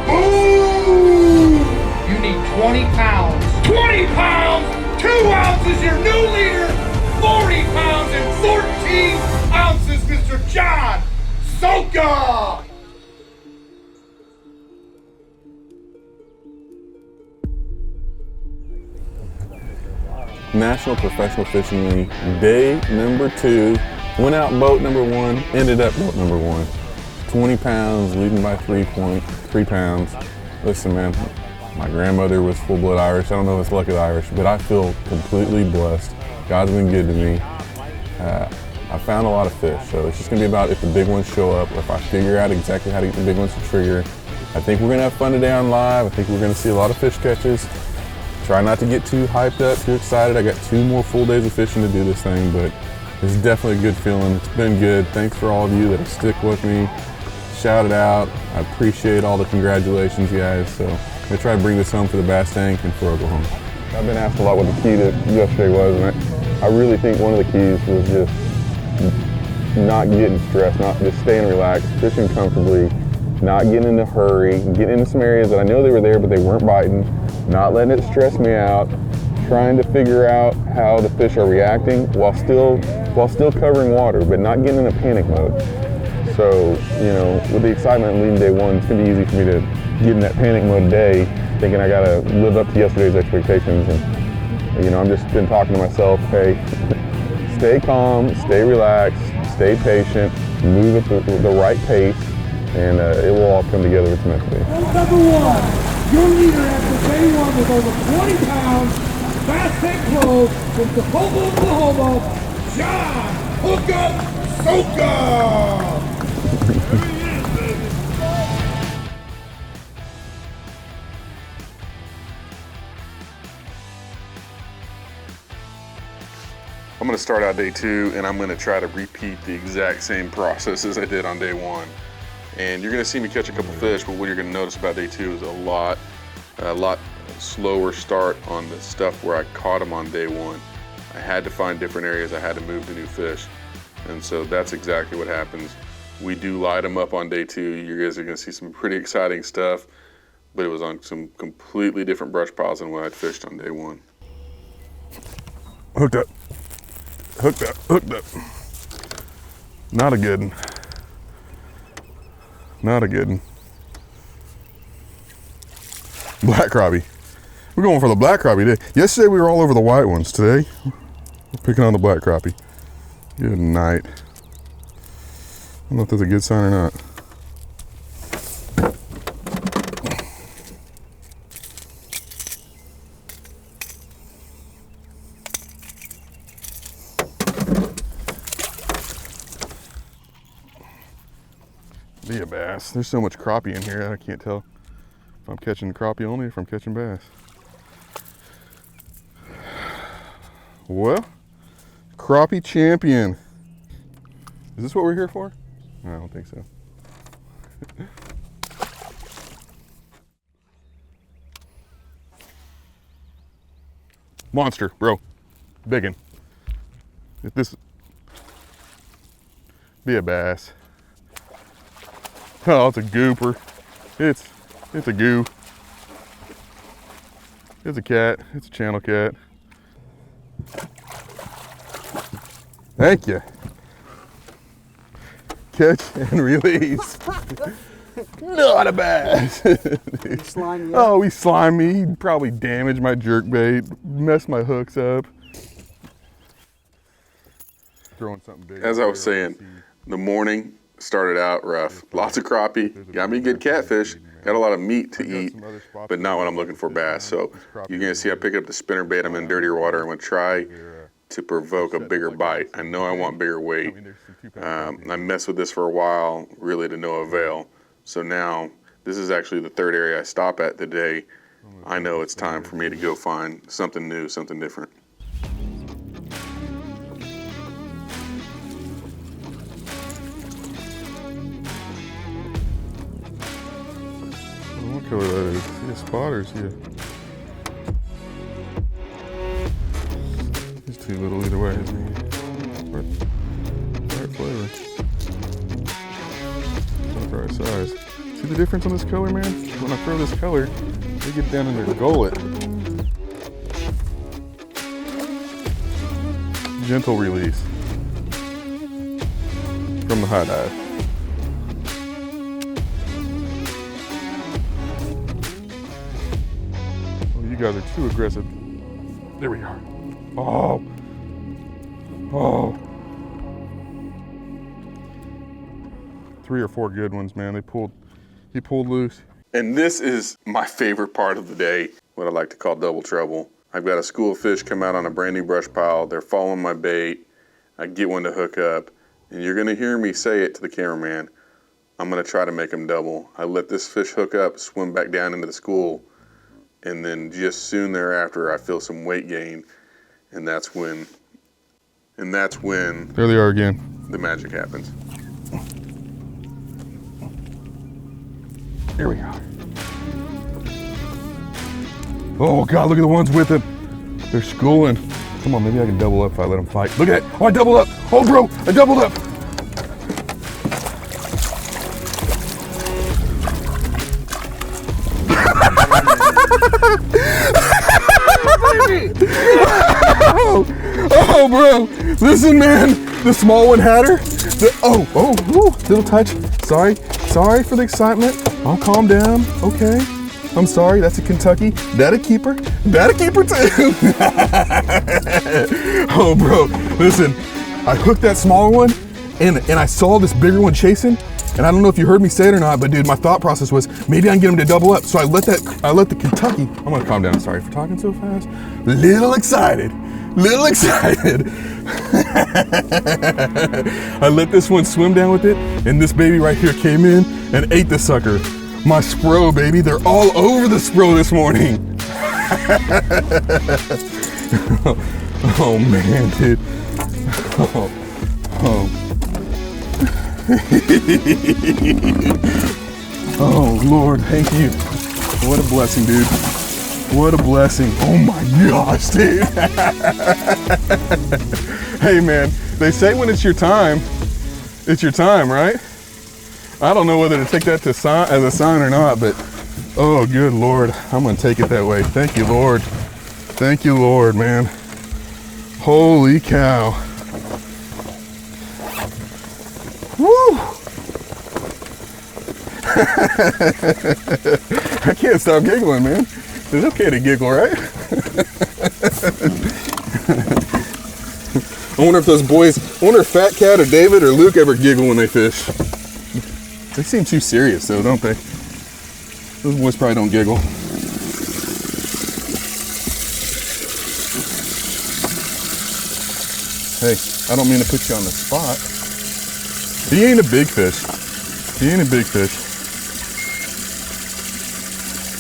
Boom! You need 20 pounds. 20 pounds! 2 ounces, your new leader! 40 pounds and 14 ounces, Mr. John Soka! National Professional Fishing League, day number 2. Went out boat number 1, ended up boat number 1. 20 pounds, leading by 3 pounds. Listen, man, my grandmother was full-blood Irish. I don't know if it's lucky Irish, but I feel completely blessed. God's been good to me. I found a lot of fish, so it's just gonna be about if the big ones show up, if I figure out exactly how to get the big ones to trigger. I think we're gonna have fun today on live. I think we're gonna see a lot of fish catches. Try not to get too hyped up, too excited. I got 2 more full days of fishing to do this thing, but it's definitely a good feeling. It's been good. Thanks for all of you that stick with me. Shout it out. I appreciate all the congratulations, guys. So I'm gonna try to bring this home for the bass tank and for Oklahoma. I've been asked a lot what the key to yesterday was, and I really think one of the keys was just not getting stressed, not just staying relaxed, fishing comfortably, not getting in a hurry, getting into some areas that I know they were there, but they weren't biting, not letting it stress me out, trying to figure out how the fish are reacting while still covering water, but not getting in a panic mode. So, you know, with the excitement leading day 1, it's gonna be easy for me to get in that panic mode today, thinking I gotta live up to yesterday's expectations. And, you know, I've just been talking to myself, hey, stay calm, stay relaxed, stay patient, move at the right pace, and it will all come together. It's meant to be. Number 1, your leader after day 1 with over 20 pounds, bass tank clothes from Tacoma, Oklahoma, John Hookup Soka! I'm going to start out day 2, and I'm going to try to repeat the exact same process as I did on day 1. And you're going to see me catch a couple fish, but what you're going to notice about day 2 is a lot slower start on the stuff where I caught them on day 1. I had to find different areas. I had to move to new fish. And so that's exactly what happens. We do light them up on day 2. You guys are going to see some pretty exciting stuff, but it was on some completely different brush piles than what I'd fished on day 1. Hooked up. Hooked up, hooked up. Not a good one. Not a good one. Black crappie. We're going for the black crappie today. Yesterday we were all over the white ones. Today, we're picking on the black crappie. Good night. I don't know if that's a good sign or not. Be a bass. There's so much crappie in here, I can't tell if I'm catching crappie only or if I'm catching bass. Well, crappie champion. Is this what we're here for? No, I don't think so. Monster, bro. Biggin. If this be a bass. Oh, it's a gooper. It's a goo. It's a cat. It's a channel cat. Thank you. Catch and release. Not a bass. Oh, he slimed me. He probably damaged my jerkbait, messed my hooks up. Throwing something big. As I was saying, the morning started out rough. Lots of crappie. Got me good catfish. Got a lot of meat to eat, but not what I'm looking for bass. So you're gonna see I pick up the spinner bait. I'm in dirtier water. I'm gonna try to provoke a bigger bite. I know I want bigger weight. I messed with this for a while, really to no avail. So now this is actually the 3rd area I stop at today. I know it's time for me to go find something new, something different. What color that is? See a spot or see a... He's too little either way, isn't he? Right flavor. Not the right size. See the difference on this color, man? When I throw this color, they get down in their gullet. Gentle release from the high dive. Oh, you guys are too aggressive. There we are. Oh. Oh. 3 or 4 good ones, man. He pulled loose. And this is my favorite part of the day, what I like to call double trouble. I've got a school of fish come out on a brand new brush pile. They're following my bait. I get one to hook up, and you're gonna hear me say it to the cameraman. I'm gonna try to make them double. I let this fish hook up, swim back down into the school, and then just soon thereafter, I feel some weight gain, and that's when there they are again. The magic happens. Here we are. Oh God, look at the ones with him. They're schooling. Come on, maybe I can double up if I let them fight. Look at it. Oh, I doubled up. Oh, bro, I doubled up. Oh, bro. Listen, man. The small one had her. Little touch. Sorry for the excitement. I'll calm down. Okay. I'm sorry. That's a Kentucky. That'll keep her too. Oh, bro. Listen, I hooked that smaller one, and I saw this bigger one chasing. And I don't know if you heard me say it or not, but dude, my thought process was maybe I can get him to double up. So I let the Kentucky. I'm gonna calm down. Sorry for talking so fast. Little excited. I let this one swim down with it, and this baby right here came in and ate the sucker. My Spro, baby. They're all over the Spro this morning. Oh man, dude. Oh Lord, thank you. What a blessing, dude. What a blessing. Oh my gosh, dude. Hey man, they say when it's your time, right? I don't know whether to take that as a sign or not, but oh good Lord, I'm gonna take it that way. Thank you, Lord. Thank you, Lord, man. Holy cow. Woo! I can't stop giggling, man. It's okay to giggle, right? I wonder if those boys, I wonder if Fat Cat or David or Luke ever giggle when they fish. They seem too serious though, don't they? Those boys probably don't giggle. Hey, I don't mean to put you on the spot. He ain't a big fish.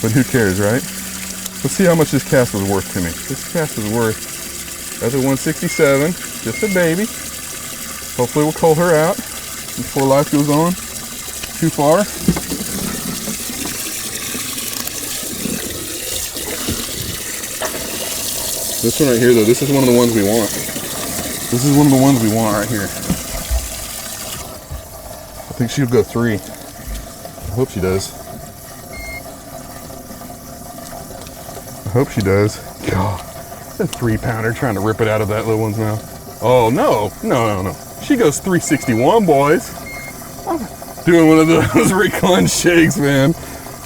But who cares, right? Let's see how much this cast was worth to me. This cast was worth, that's a 167, just a baby. Hopefully we'll cull her out before life goes on too far. This one right here though, this is one of the ones we want. This is one of the ones we want right here. I think she'll go 3. I hope she does. God, a 3-pounder trying to rip it out of that little one's mouth. Oh no. She goes 361, boys. I'm doing one of those recon shakes, man.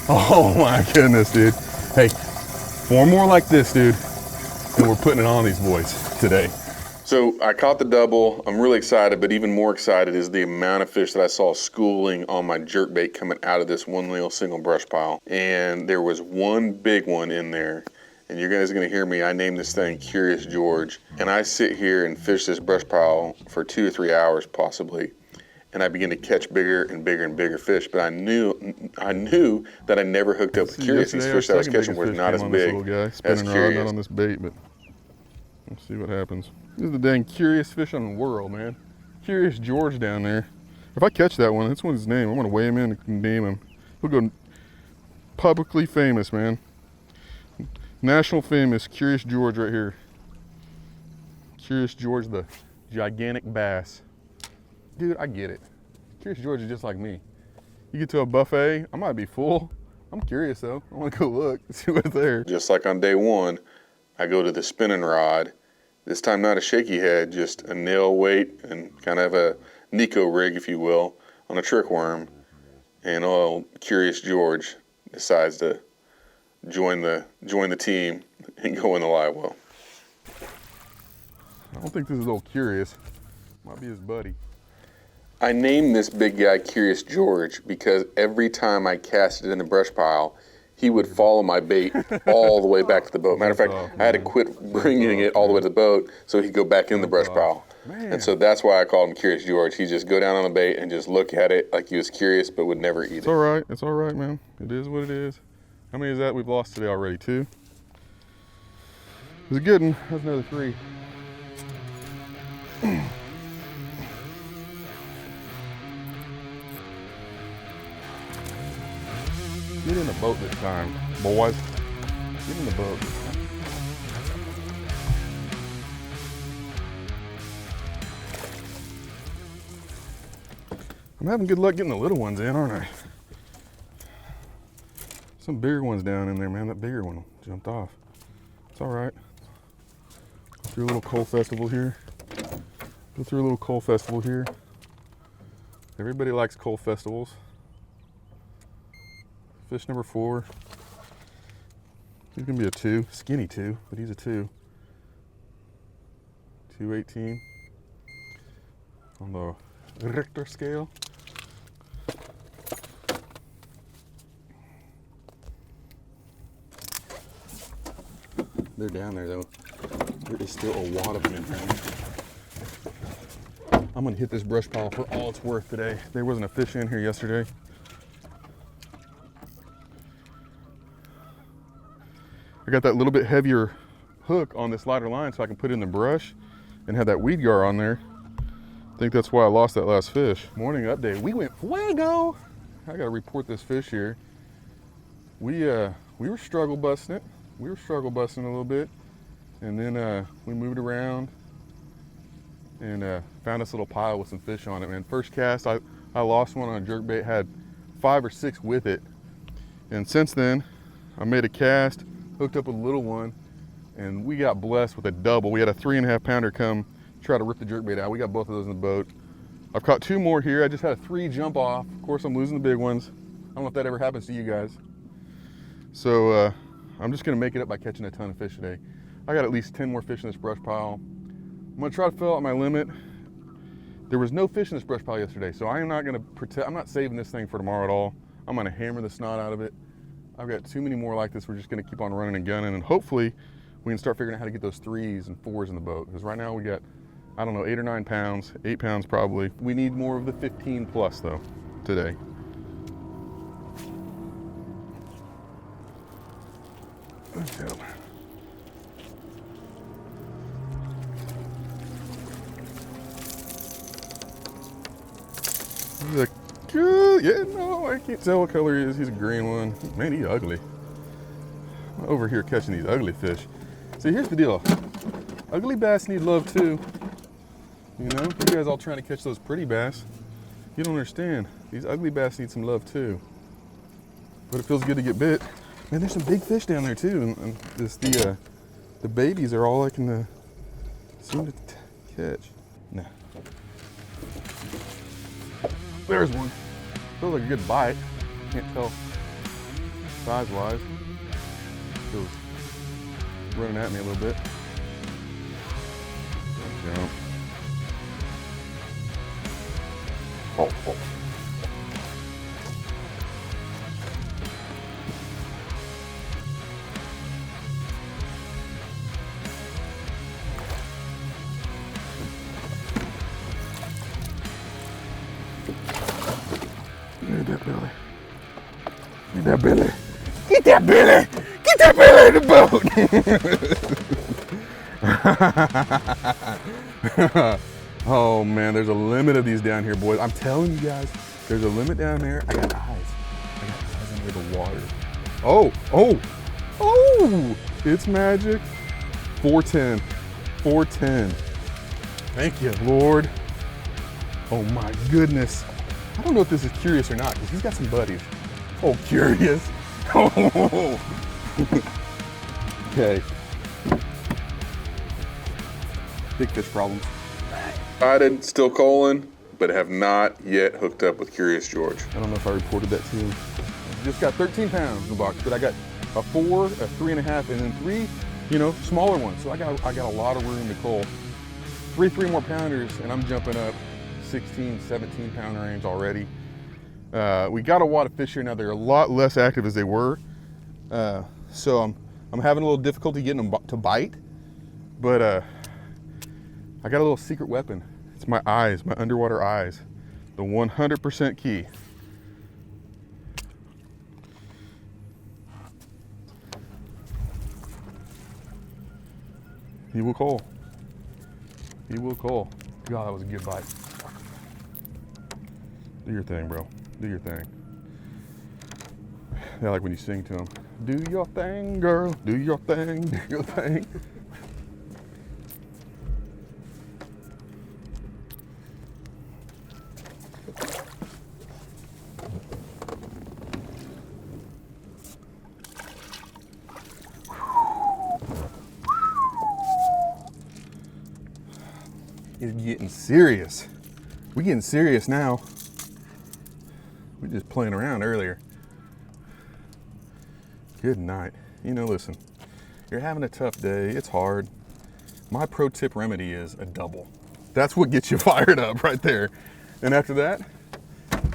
Oh my goodness, dude. Hey, 4 more like this, dude, and we're putting it on these boys today. So I caught the double. I'm really excited, but even more excited is the amount of fish that I saw schooling on my jerkbait coming out of this one little single brush pile. And there was one big one in there. And you guys are gonna hear me, I named this thing Curious George. And I sit here and fish this brush pile for 2 or 3 hours possibly. And I begin to catch bigger and bigger and bigger fish. But I knew that I never hooked up with Curious. These fish that I was catching were not as big as Curious. Not on this bait, but let's see what happens. This is the dang curious fish on the world, man. Curious George down there. If I catch that one, that's what's his name. I'm gonna weigh him in and name him. He'll go publicly famous, man. National famous Curious George right here. Curious George, the gigantic bass. Dude, I get it. Curious George is just like me. You get to a buffet, I might be full. I'm curious though. I want to go look, see what's there. Just like on day one, I go to the spinning rod. This time not a shaky head, just a nail weight and kind of a Nico rig, if you will, on a trick worm. And Curious George decides to join the team and go in the live well. I don't think this is old Curious. Might be his buddy. I named this big guy Curious George because every time I cast it in the brush pile, he would follow my bait all the way back to the boat. Matter of fact, I had to quit bringing it all the way to the boat so he'd go back in the brush pile. Man. And so that's why I called him Curious George. He'd just go down on the bait and just look at it like he was curious but would never eat it. It's all right. It's all right, man. It is what it is. How many is that we've lost today already? 2? It was a good one. That's another 3. Get in the boat this time, boys. Get in the boat this time. I'm having good luck getting the little ones in, aren't I? Some bigger ones down in there, man. That bigger one jumped off. It's all right. Go through a little coal festival here. Go through a little coal festival here. Everybody likes coal festivals. Fish number 4. He's gonna be a 2, skinny 2, but he's a 2. 218 on the Richter scale. They're down there though. There is still a wad of them in there. I'm gonna hit this brush pile for all it's worth today. There wasn't a fish in here yesterday. I got that little bit heavier hook on this lighter line so I can put it in the brush and have that weed gar on there. I think that's why I lost that last fish. Morning update, we went fuego. I gotta report this fish here. We were struggle busting it. We were struggle busting a little bit. And then we moved around and found this little pile with some fish on it, man. First cast, I lost one on a jerkbait, had 5 or 6 with it. And since then, I made a cast, hooked up with a little one, and we got blessed with a double. We had a 3.5 pounder come try to rip the jerkbait out. We got both of those in the boat. I've caught 2 more here. I just had a 3 jump off. Of course, I'm losing the big ones. I don't know if that ever happens to you guys. So I'm just gonna make it up by catching a ton of fish today. I got at least 10 more fish in this brush pile. I'm gonna try to fill out my limit. There was no fish in this brush pile yesterday, so I am not gonna I'm not saving this thing for tomorrow at all. I'm gonna hammer the snot out of it. I've got too many more like this. We're just gonna keep on running and gunning, and hopefully we can start figuring out how to get those 3s and 4s in the boat. Because right now we got, I don't know, 8 or 9 pounds, 8 pounds probably. We need more of the 15 plus though, today. Let's go. He's a good, yeah, no, I can't tell what color he is. He's a green one. Man, he's ugly. I'm over here catching these ugly fish. See, here's the deal. Ugly bass need love too. You know, you guys all trying to catch those pretty bass. You don't understand. These ugly bass need some love too. But it feels good to get bit. Man, there's some big fish down there too. And the babies are all I can seem to catch. Nah. There's one. Feels like a good bite. Can't tell size-wise. Feels running at me a little bit. Jump. Oh, oh. Get that belly. Get that belly. Get that belly. Get that belly in the boat. Oh man, there's a limit of these down here, boys. I'm telling you guys, there's a limit down there. I got eyes. I got eyes under the water. Oh, oh, oh, it's magic. 410, 410. Thank you, Lord. Oh my goodness. I don't know if this is Curious or not, because he's got some buddies. Oh, Curious. Oh. Okay. Big fish problems. Excited, still calling, but have not yet hooked up with Curious George. I don't know if I reported that to him. I just got 13 pounds in the box, but I got a 4, a 3.5, and then 3, smaller ones. So I got a lot of room to cull. 3 more pounders, and I'm jumping up 16, 17 pound range already. We got a lot of fish here now. They're a lot less active as they were. So I'm having a little difficulty getting them to bite, but I got a little secret weapon. It's my eyes, my underwater eyes. The 100% key. He will call. He will call. God, that was a good bite. Do your thing, bro. Do your thing. Yeah, like when you sing to him. Do your thing, girl. Do your thing. Do your thing. It's getting serious. We're getting serious now. We're just playing around earlier. Good night. Listen, you're having a tough day. It's hard. My pro tip remedy is a double. That's what gets you fired up right there. And after that,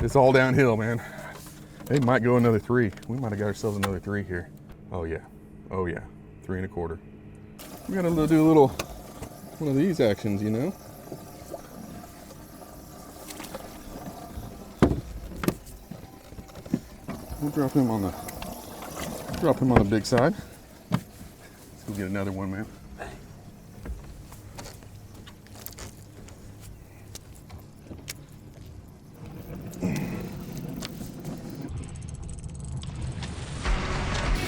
it's all downhill, man. They might go another 3. We might have got ourselves another 3 here. Oh yeah. Oh yeah. 3 1/4. We gotta do a little one of these actions, We'll drop him on the big side. Let's go get another one, man.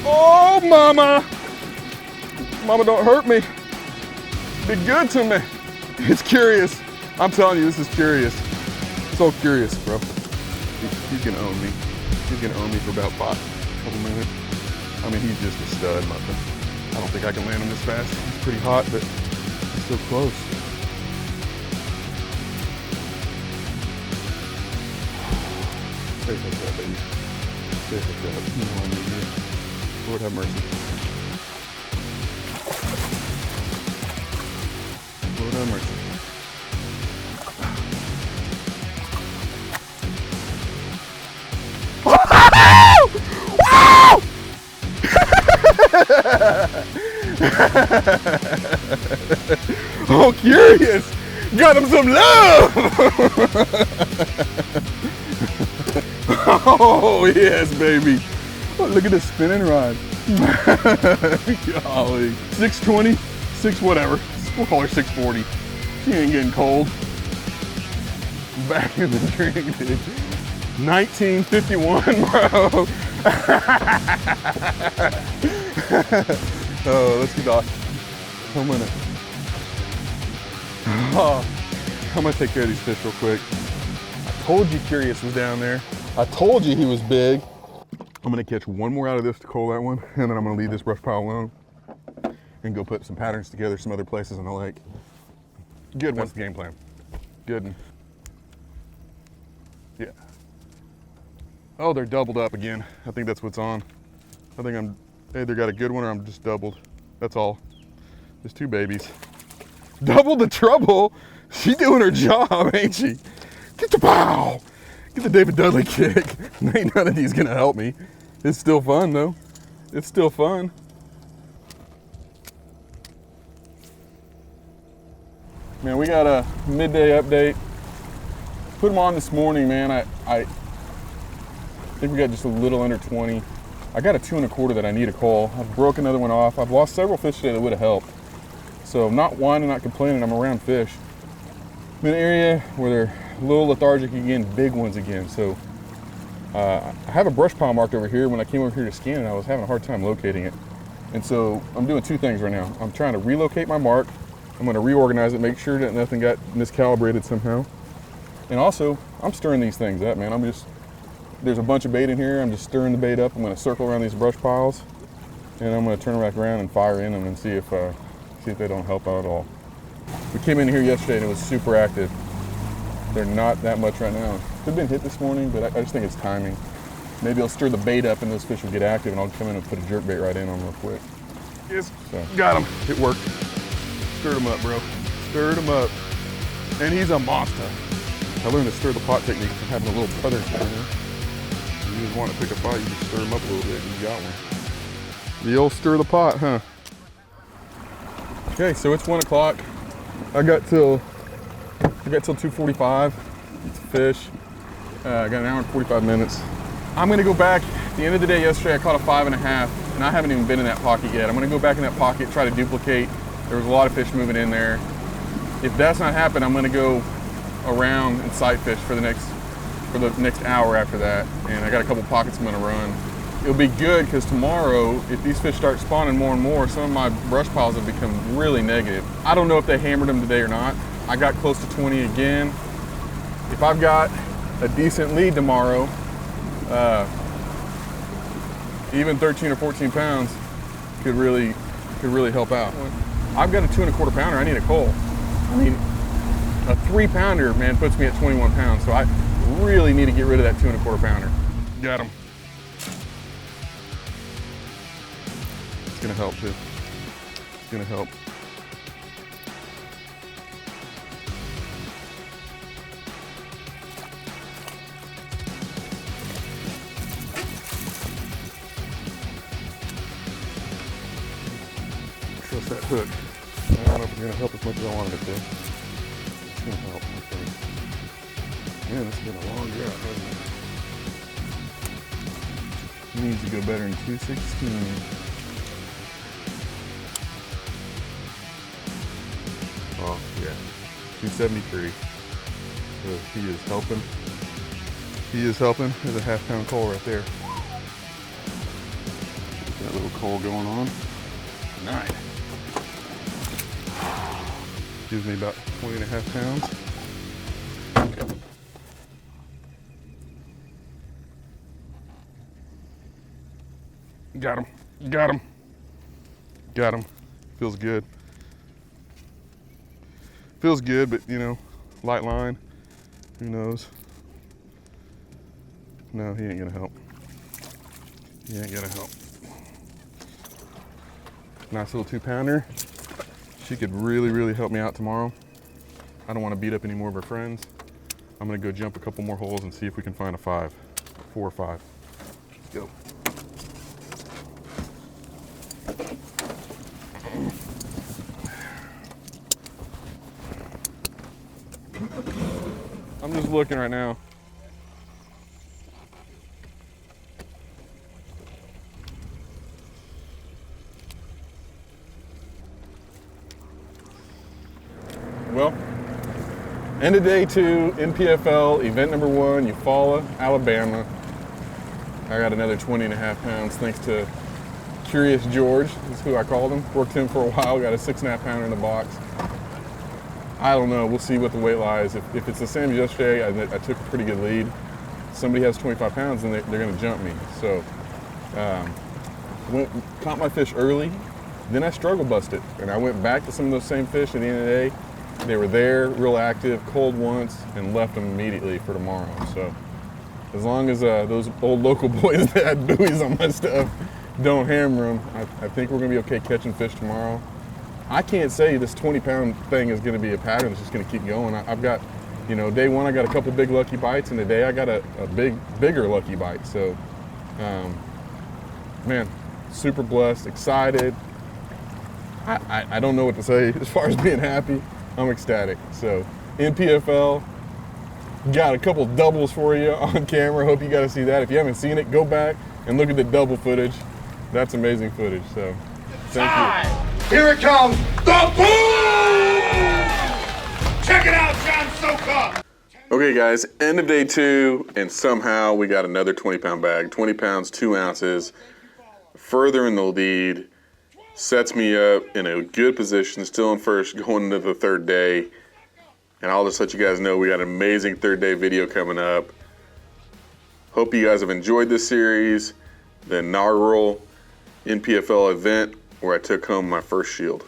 Oh, mama! Mama, don't hurt me. Be good to me. It's Curious. I'm telling you, this is Curious. So Curious, bro. He's gonna own me. He's gonna own me for about couple minutes. I mean, he's just a stud muffin. I don't think I can land him this fast. He's pretty hot, but he's so close. Stay hooked up, baby. Stay hooked up. You know what I mean here. Lord have mercy. Lord have mercy. Oh, Curious! Got him some love! Oh, yes, baby. Oh, look at this spinning rod. Golly. 620, 6 whatever. We'll call her 640. She ain't getting cold. Back in the drink, dude. 1951, bro. Oh, let's get off. I'm gonna take care of these fish real quick. I told you Curious was down there. I told you he was big. I'm gonna catch one more out of this to cull that one, and then I'm gonna leave this brush pile alone and go put some patterns together some other places in the lake. Good one. That's the game plan. Good one. Yeah. Oh, they're doubled up again. I think that's what's on. I think I'm either got a good one or I'm just doubled. That's all. There's 2 babies. Double the trouble. She doing her job, ain't she? Get the pow. Get the David Dudley kick. Ain't none of these gonna help me. It's still fun though. It's still fun. Man, we got a midday update. Put them on this morning, man. I think we got just a little under 20. I got a 2 1/4 that I need to call. I've broke another one off. I've lost several fish today that would have helped. So I'm not whining, not complaining. I'm around fish. I'm in an area where they're a little lethargic again, big ones again. So I have a brush pile marked over here. When I came over here to scan it, I was having a hard time locating it. And so I'm doing 2 things right now. I'm trying to relocate my mark. I'm gonna reorganize it, make sure that nothing got miscalibrated somehow. And also, I'm stirring these things up, man. There's a bunch of bait in here. I'm just stirring the bait up. I'm gonna circle around these brush piles, and I'm gonna turn back around and fire in them and see if they don't help out at all. We came in here yesterday and it was super active. They're not that much right now. Could have been hit this morning, but I just think it's timing. Maybe I'll stir the bait up and those fish will get active, and I'll come in and put a jerkbait right in on them real quick. Yes, so. Got him. It worked. Stirred him up, bro. Stirred him up. And he's a monster. I learned the stir the pot technique from having a little brother stir. You just want to pick a fight, you just stir him up a little bit and you got one. The old stir the pot, huh? Okay, so it's 1 o'clock. I got till 2:45 to fish. I got an hour and 45 minutes. I'm gonna go back. At the end of the day yesterday, I caught a 5.5, and I haven't even been in that pocket yet. I'm gonna go back in that pocket, try to duplicate. There was a lot of fish moving in there. If that's not happened, I'm gonna go around and sight fish for the next hour after that. And I got a couple pockets I'm gonna run. It'll be good because tomorrow, if these fish start spawning more and more, some of my brush piles have become really negative. I don't know if they hammered them today or not. I got close to 20 again. If I've got a decent lead tomorrow, even 13 or 14 pounds could really help out. I've got a 2 1/4 pounder. I need a coal. I mean, a 3 pounder, man, puts me at 21 pounds. So I really need to get rid of that 2 1/4 pounder. Got him. It's gonna help too. It's gonna help. Trust that hook. I don't know if it's gonna help as much as I wanted it to. It's gonna help, I think. Man, this has been a long drought, hasn't it? It needs to go better than 216. Oh, yeah. 273. So he is helping. He is helping. There's a 1/2 pound coal right there. That little coal going on. 9. Gives me about 20.5 pounds. Okay. Got him. Got him. Got him. Feels good. Feels good, but you know, light line. Who knows? No, he ain't gonna help. He ain't gonna help. Nice little 2 pounder. She could really help me out tomorrow. I don't want to beat up any more of her friends. I'm gonna go jump a couple more holes and see if we can find a 5, 4 or 5. Let's go. I'm just looking right now. Well, end of day 2, NPFL, event number 1, Eufaula, Alabama. I got another 20.5 pounds thanks to Curious George, is who I called him. Worked him for a while, got a 6.5 pounder in the box. I don't know, we'll see what the weight lies. If it's the same as yesterday, I took a pretty good lead. Somebody has 25 pounds and they're gonna jump me. So, caught my fish early, then I struggle busted. And I went back to some of those same fish at the end of the day. They were there, real active, cold once, and left them immediately for tomorrow. So, as long as those old local boys that had buoys on my stuff don't hammer them, I think we're gonna be okay catching fish tomorrow. I can't say this 20-pound thing is gonna be a pattern that's just gonna keep going. I've got, you know, day 1 I got a couple big lucky bites, and today I got a bigger lucky bite. So, man, super blessed, excited. I don't know what to say as far as being happy. I'm ecstatic. So, NPFL, got a couple doubles for you on camera. Hope you got to see that. If you haven't seen it, go back and look at the double footage. That's amazing footage. So, thank you. Here it comes, the boom! Check it out, John Soka! Okay guys, end of day 2, and somehow we got another 20-pound bag. 20 pounds, 2 ounces, further in the lead, sets me up in a good position, still in first, going into the 3rd day. And I'll just let you guys know we got an amazing third day video coming up. Hope you guys have enjoyed this series, the inaugural NPFL event where I took home my first shield.